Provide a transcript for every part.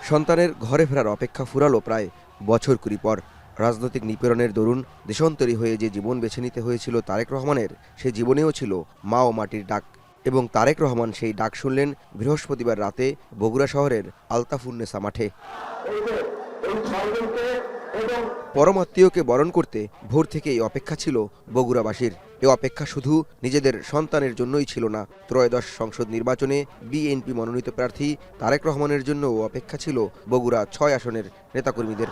সন্তানের ঘরে ফেরার অপেক্ষা ফুরালো প্রায় বছর কুড়ি পর। রাজনৈতিক নিপীড়নের দরুন দেশান্তরী হয়ে যে জীবন বেছে নিতে হয়েছিল তারেক রহমানের, সে জীবনেও ছিল মা ও মাটির ডাক। এবং তারেক রহমান সেই ডাক শুনলেন বৃহস্পতিবার রাতে বগুড়া শহরের আলতাফুন্নেসা মাঠে। পরমাত্মীয়কে বরণ করতে ভোর থেকেই অপেক্ষা ছিল বগুড়াবাসীর। এ অপেক্ষা শুধু নিজেদের সন্তানের জন্যই ছিল না, ত্রয়োদশ সংসদ নির্বাচনে বিএনপি মনোনীত প্রার্থী তারেক রহমানের জন্যও অপেক্ষা ছিল বগুড়া ৬ আসনের নেতাকর্মীদের।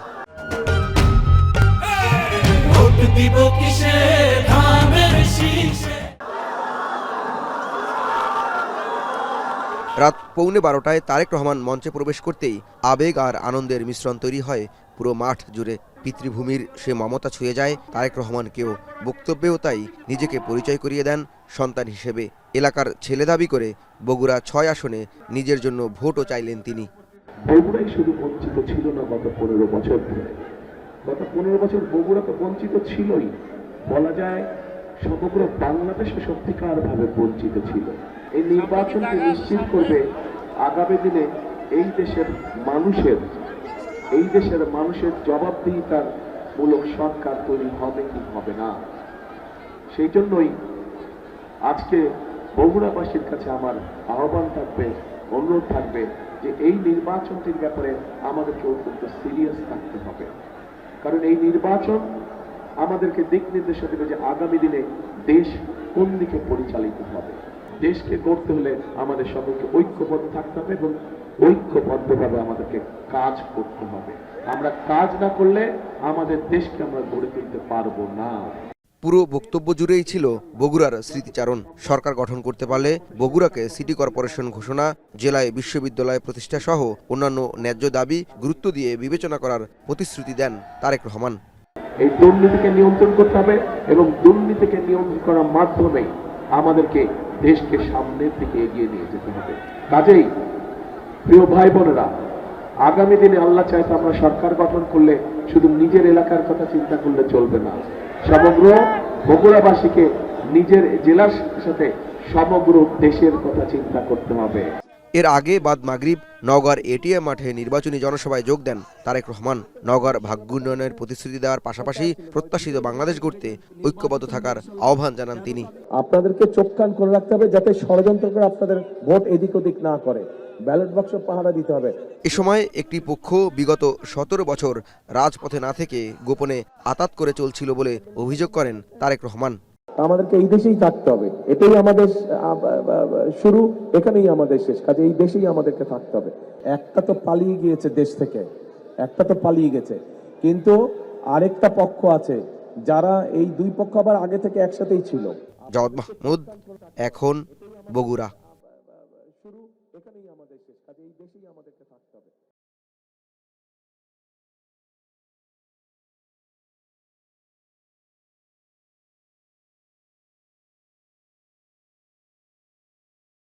রাত পৌনে ১২টায় তারেক রহমান মঞ্চে প্রবেশ করতেই আবেগ আর আনন্দের মিশ্রণ তৈরি হয় পুরো মাঠ জুড়ে। পিতৃভূমির সে মমতা ছুঁয়ে যায় তারেক রহমানকেও। বক্তব্যেও তাই নিজেকে পরিচয় করিয়ে দেন সন্তান হিসেবে। এলাকার ছেলে দাবি করে বগুড়া ৬ আসনে নিজের জন্য ভোটও চাইলেন তিনি। বগুড়াই শুধু বঞ্চিত ছিল না গত ১৫ বছর ধরে। গত ১৫ বছর বগুড়া তো বঞ্চিত ছিলই, বলা যায় সমগ্র বাংলাদেশে সত্যিকার ভাবে বঞ্চিত ছিল। এই নির্বাচনকে নিশ্চিত করবে আগামী দিনে এই দেশের মানুষের জবাবদিহিতার মূলক সরকার তৈরি হবে কি হবে না। সেই জন্যই আজকে বগুড়াবাসীর কাছে আমার আহ্বান থাকবে, অনুরোধ থাকবে যে এই নির্বাচনটির ব্যাপারে আমাদেরকে অত্যন্ত সিরিয়াস থাকতে হবে। কারণ এই নির্বাচন আমাদেরকে দিক নির্দেশনা দেবে যে আগামী দিনে দেশ কোন দিকে পরিচালিত হবে। দেশকে গড়তে হলে আমাদের সকলকে ঐক্যবদ্ধ থাকতে হবে এবং ঐক্যবদ্ধভাবে আমাদেরকে কাজ করতে হবে। আমরা কাজ না করলে আমাদের দেশকে আমরা গড়ে তুলতে পারবো না। পুরো বক্তব্য জুড়েই ছিল বগুড়ার স্মৃতিচারণ। সরকার গঠন করতে পারলে বগুড়াকে সিটি কর্পোরেশন ঘোষণা, জেলায় বিশ্ববিদ্যালয় প্রতিষ্ঠা সহ অন্যান্য ন্যায্য দাবি গুরুত্ব দিয়ে বিবেচনা করার প্রতিশ্রুতি দেন তারেক রহমান। এই দুর্নীতিকে নিয়ন্ত্রণ করতে হবে এবং দুর্নীতিকে নিয়ন্ত্রণ করার মাধ্যমে আমাদেরকে দেশকে সামনের দিকে এগিয়ে নিয়ে যেতে হবে। কাজেই প্রিয় ভাই বোনেরা, আগামী দিনে আল্লাহ চাইতে আমরা সরকার গঠন করলে শুধু নিজের এলাকার কথা চিন্তা করলে চলবে না। সমগ্র বগুড়াবাসীকে নিজের জেলার সাথে সমগ্র দেশের কথা চিন্তা করতে হবে। এর আগে বাদ মাগরিব নওগাঁর এটিএম মাঠে নির্বাচনী জনসভায় যোগ দেন তারেক রহমান। নওগাঁর ভাগ্য উন্নয়নের প্রতিশ্রুতি দেওয়ার পাশাপাশি প্রত্যাশিত বাংলাদেশ গড়তে ঐক্যবদ্ধ থাকার আহ্বান জানান তিনি। আপনাদেরকে চোখ কান করে রাখতে হবে যাতে ষড়যন্ত্র করে আপনাদের ভোট এদিক ওদিক না করে। ব্যালট বাক্স পাহারা দিতে হবে। এ সময় একটি পক্ষ বিগত ১৭ বছর রাজপথে না থেকে গোপনে আতাত করে চলছিল বলে অভিযোগ করেন তারেক রহমান। আমাদেরকে এই দেশেই থাকতে হবে, এটাই আমাদের শুরু, এখানেই আমাদের শেষ। কাজে এই দেশেই আমাদেরকে থাকতে হবে। একটা তো পালিয়ে গিয়েছে দেশ থেকে, একটা তো পালিয়ে গেছে, কিন্তু আরেকটা পক্ষ আছে যারা এই দুই পক্ষ আবার আগে থেকে একসাথেই ছিল। জাওয়াদ মাহমুদ, এখন বগুড়া। শুরু, এখানেই আমাদের শেষ। কাজে এই দেশেই আমাদেরকে থাকতে হবে।